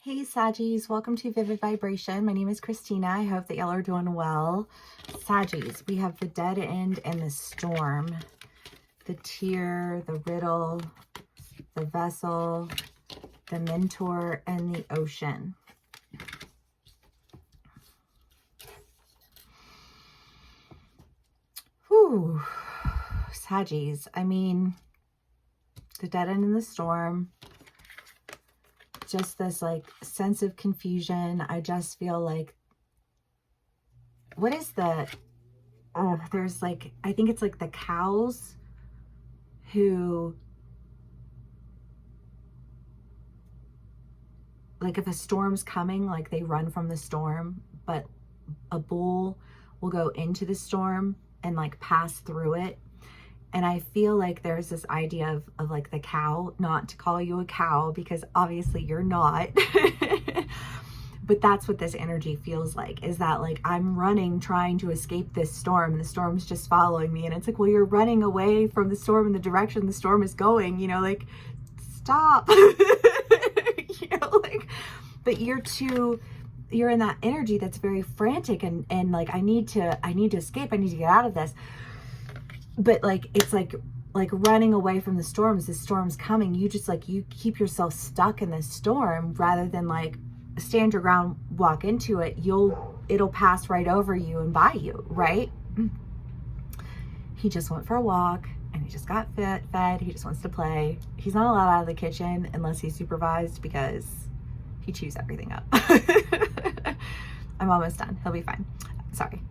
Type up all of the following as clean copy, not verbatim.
Hey Saggies, welcome to Vivid Vibration. My name is Christina. I hope that y'all are doing well. Saggies, we have the dead end and the storm, the tear, the riddle, the vessel, the mentor, and the ocean. Whew, Saggies, I mean, the dead end and the storm, just this like sense of confusion. I just feel like, what is the, there's like, I think it's like the cows who, like if a storm's coming, like they run from the storm, but a bull will go into the storm and like pass through it. And I feel like there's this idea of like the cow, not to call you a cow because obviously you're not, but that's what this energy feels like, is that like I'm running, trying to escape this storm and the storm's just following me. And it's like, well, you're running away from the storm in the direction the storm is going, you know, like stop, you know, like, but you're in that energy that's very frantic and like, I need to escape. I need to get out of this. But like, it's like running away from the storms. The storm's coming. You just like, you keep yourself stuck in this storm rather than like stand your ground, walk into it. It'll pass right over you and by you, right? He just went for a walk and he just got fed. He just wants to play. He's not allowed out of the kitchen unless he's supervised because he chews everything up. I'm almost done. He'll be fine. Sorry.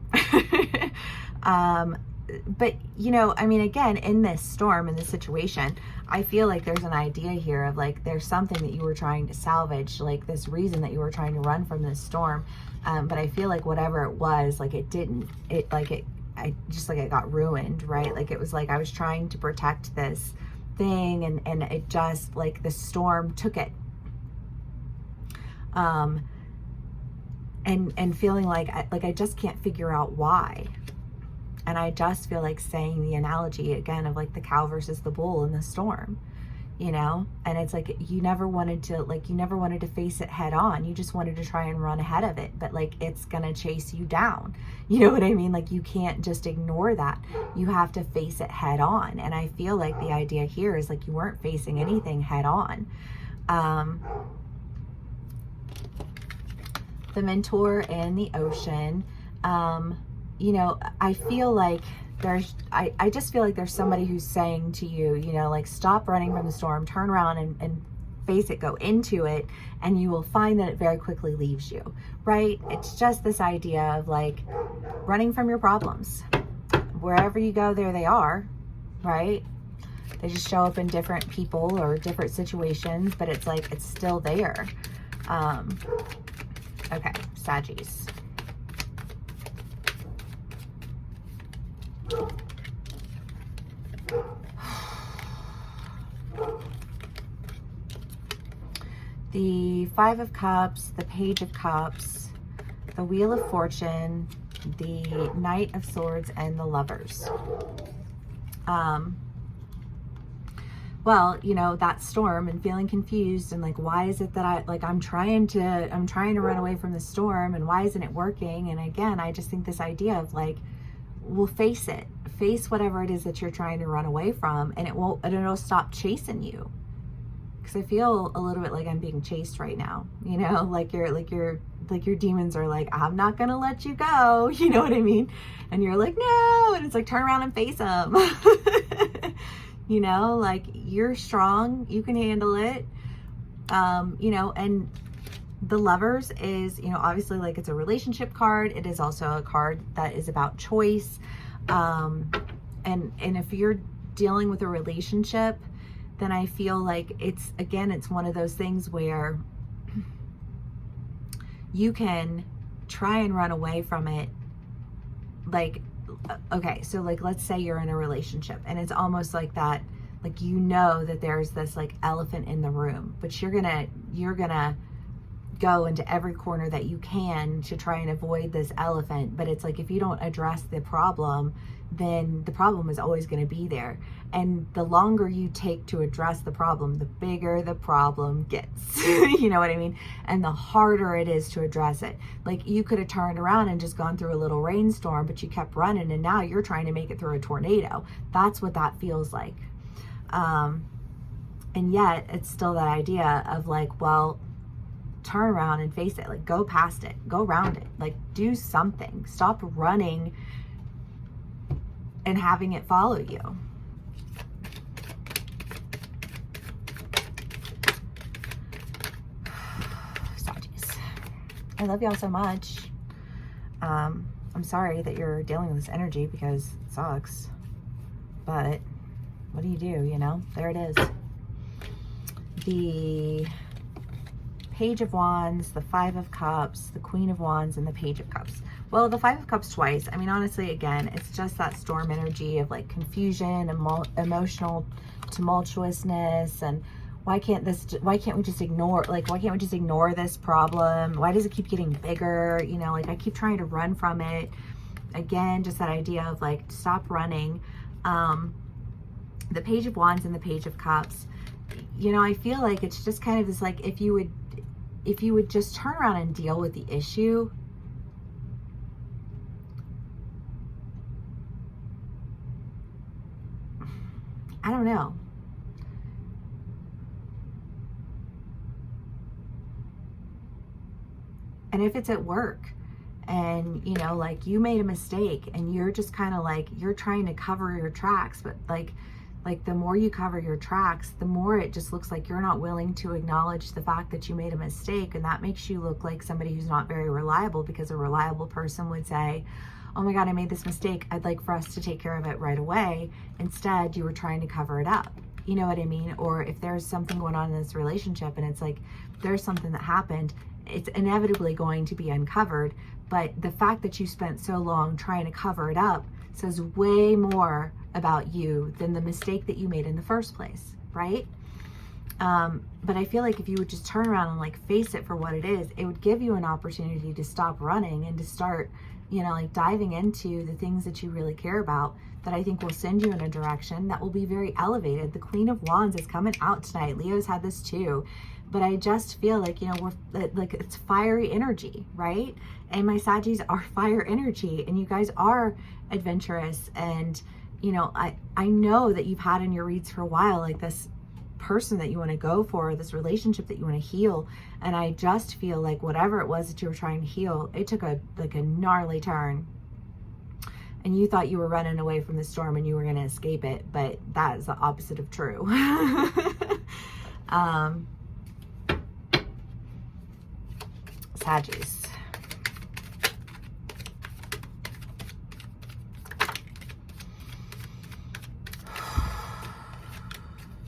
But you know, I mean, again, in this storm, in this situation, I feel like there's an idea here of like, there's something that you were trying to salvage, like this reason that you were trying to run from this storm. But I feel like whatever it was, like it got ruined, right? Like it was like, I was trying to protect this thing and it just like the storm took it. And feeling like I just can't figure out why. And I just feel like saying the analogy again of like the cow versus the bull in the storm, you know? And it's like, you never wanted to face it head on. You just wanted to try and run ahead of it, but like, it's gonna chase you down. You know what I mean? Like you can't just ignore that. You have to face it head on. And I feel like the idea here is like, you weren't facing anything head on. The mentor and the ocean, you know, I feel like I just feel like there's somebody who's saying to you, you know, like stop running from the storm, turn around and face it, go into it, and you will find that it very quickly leaves you, right? It's just this idea of like running from your problems. Wherever you go, there they are, right? They just show up in different people or different situations, but it's like, it's still there. Okay, Saggies. The Five of Cups, the Page of Cups, the Wheel of Fortune, the Knight of Swords, and the Lovers. Well, you know, that storm and feeling confused and like, why is it that I'm trying to run away from the storm and why isn't it working? And again, I just think this idea of like, well, face it, face whatever it is that you're trying to run away from, and it'll stop chasing you. Because I feel a little bit like I'm being chased right now, you know, like your demons are like, I'm not gonna let you go, you know what I mean? And you're like, no, and it's like, turn around and face them. You know, like you're strong, you can handle it. You know, and the Lovers is, you know, obviously like it's a relationship card. It is also a card that is about choice. And if you're dealing with a relationship, then I feel like it's one of those things where you can try and run away from it. Like, okay, so like, let's say you're in a relationship and it's almost like that, like, you know that there's this like elephant in the room, but you're gonna go into every corner that you can to try and avoid this elephant. But it's like, if you don't address the problem, then the problem is always going to be there. And the longer you take to address the problem, the bigger the problem gets. You know what I mean? And the harder it is to address it. Like, you could have turned around and just gone through a little rainstorm, but you kept running, and now you're trying to make it through a tornado. That's what that feels like. And yet it's still that idea of like, well, turn around and face it. Like, go past it, go around it, like, do something. Stop running and having it follow you. Sagittarius, I love y'all so much. I'm sorry that you're dealing with this energy, because it sucks, but what do? You know, there it is. The Page of Wands, the Five of Cups, the Queen of Wands, and the Page of Cups. Well, the Five of Cups twice. I mean, honestly, again, it's just that storm energy of like confusion and emotional tumultuousness. And why can't we just ignore, like, why can't we just ignore this problem? Why does it keep getting bigger? You know, like, I keep trying to run from it. Again, just that idea of like, stop running. The Page of Wands and the Page of Cups, you know, I feel like it's just kind of this, like, if you would just turn around and deal with the issue, I don't know. And if it's at work and, you know, like, you made a mistake and you're just kind of like, you're trying to cover your tracks, but like the more you cover your tracks, the more it just looks like you're not willing to acknowledge the fact that you made a mistake. And that makes you look like somebody who's not very reliable, because a reliable person would say, oh my God, I made this mistake, I'd like for us to take care of it right away. Instead, you were trying to cover it up. You know what I mean? Or if there's something going on in this relationship and it's like, there's something that happened, it's inevitably going to be uncovered. But the fact that you spent so long trying to cover it up says way more about you than the mistake that you made in the first place, right? But I feel like if you would just turn around and like face it for what it is, it would give you an opportunity to stop running and to start, you know, like diving into the things that you really care about, that I think will send you in a direction that will be very elevated. The Queen of Wands is coming out tonight. Leo's had this too. But I just feel like, you know, we're like, it's fiery energy, right? And my Saggies are fire energy, and you guys are adventurous. And, you know, I know that you've had in your reads for a while, like this person that you want to go for, this relationship that you want to heal. And I just feel like whatever it was that you were trying to heal, it took a gnarly turn. And you thought you were running away from the storm and you were going to escape it, but that is the opposite of true. Saggies.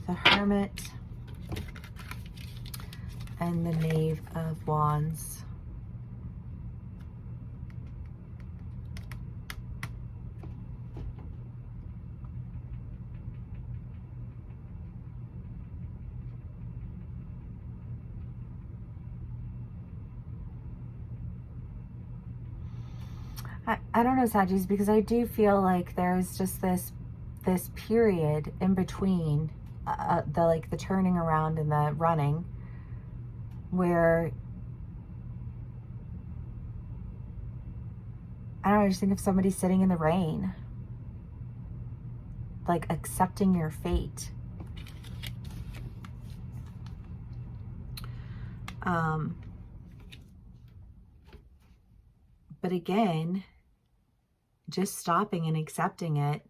The Hermit and the Knave of Wands. I don't know, Saggies, because I do feel like there's just this period in between the turning around and the running, where I don't know, I just think of somebody sitting in the rain, like accepting your fate. But again, just stopping and accepting it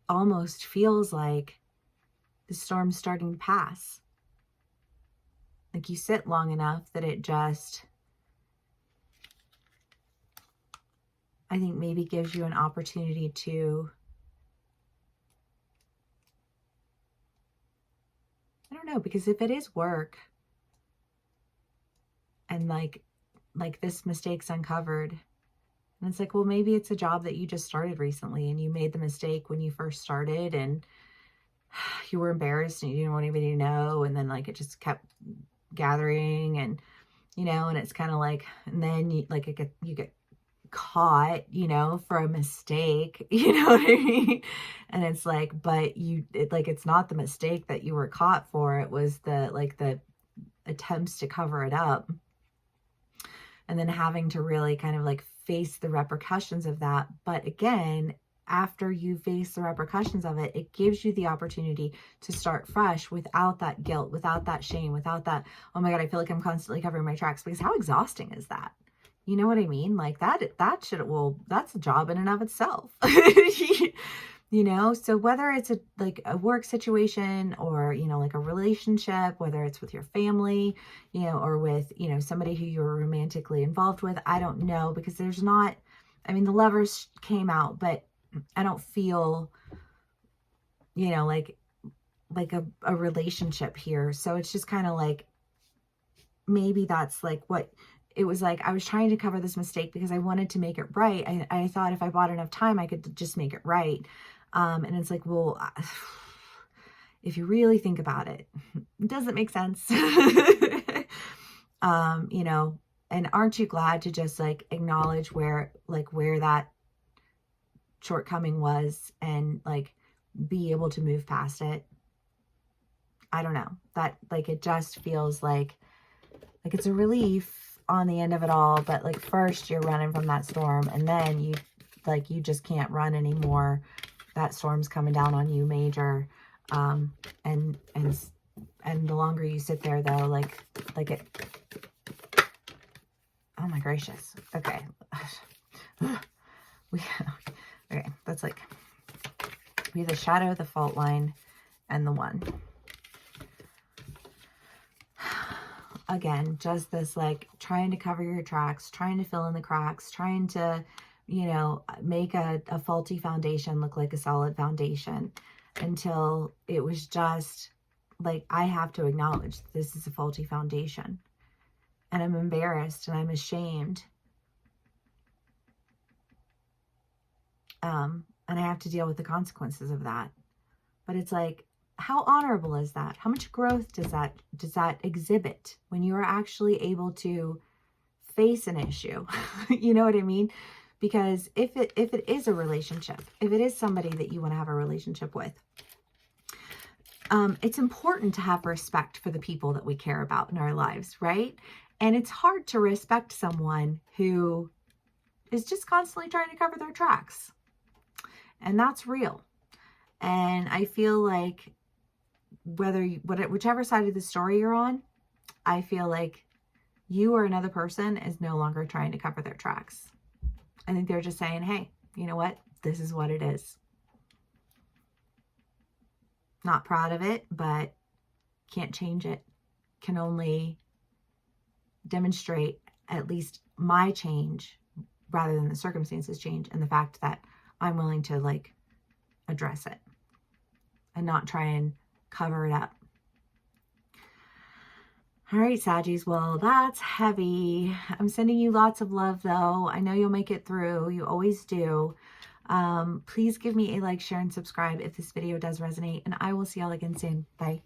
almost feels like the storm's starting to pass. Like you sit long enough that it just, I think, maybe gives you an opportunity to, I don't know, because if it is work and like this mistake's uncovered, and it's like, well, maybe it's a job that you just started recently and you made the mistake when you first started and you were embarrassed and you didn't want anybody to know, and then like it just kept gathering, and, you know, and it's kind of like, and then you get caught, you know, for a mistake, you know what I mean? And it's like, but it's not the mistake that you were caught for. It was the attempts to cover it up. And then having to really kind of like face the repercussions of that. But again, after you face the repercussions of it, it gives you the opportunity to start fresh without that guilt, without that shame, without that, oh my God, I feel like I'm constantly covering my tracks. Because how exhausting is that? You know what I mean? Like that's a job in and of itself. You know, so whether it's a work situation, or, you know, like a relationship, whether it's with your family, you know, or with, you know, somebody who you're romantically involved with, I don't know, because there's not, I mean, the Lovers came out, but I don't feel, you know, like a relationship here. So it's just kind of like, maybe that's like what it was like. I was trying to cover this mistake because I wanted to make it right. I thought if I bought enough time, I could just make it right. And it's like, well, if you really think about it, it doesn't make sense. You know, and aren't you glad to just like acknowledge where that shortcoming was, and like be able to move past it? I don't know, that like, it just feels like it's a relief on the end of it all. But like, first you're running from that storm, and then you just can't run anymore. That storm's coming down on you major. And the longer you sit there though, like it, oh my gracious. Okay. Okay. That's like, we have the shadow, the fault line, and the one. Again, just this like trying to cover your tracks, trying to fill in the cracks, trying to, you know, make a faulty foundation look like a solid foundation, until it was just like, I have to acknowledge this is a faulty foundation, and I'm embarrassed and I'm ashamed. And I have to deal with the consequences of that. But it's like, how honorable is that? How much growth does that exhibit when you are actually able to face an issue? You know what I mean? Because if it is a relationship, if it is somebody that you want to have a relationship with, it's important to have respect for the people that we care about in our lives, right? And it's hard to respect someone who is just constantly trying to cover their tracks. And that's real. And I feel like whichever side of the story you're on, I feel like you or another person is no longer trying to cover their tracks. I think they're just saying, hey, you know what? This is what it is. Not proud of it, but can't change it. Can only demonstrate at least my change rather than the circumstances change, and the fact that I'm willing to like address it and not try and cover it up. All right, Saggies. Well, that's heavy. I'm sending you lots of love, though. I know you'll make it through. You always do. Please give me a like, share, and subscribe if this video does resonate, and I will see y'all again soon. Bye.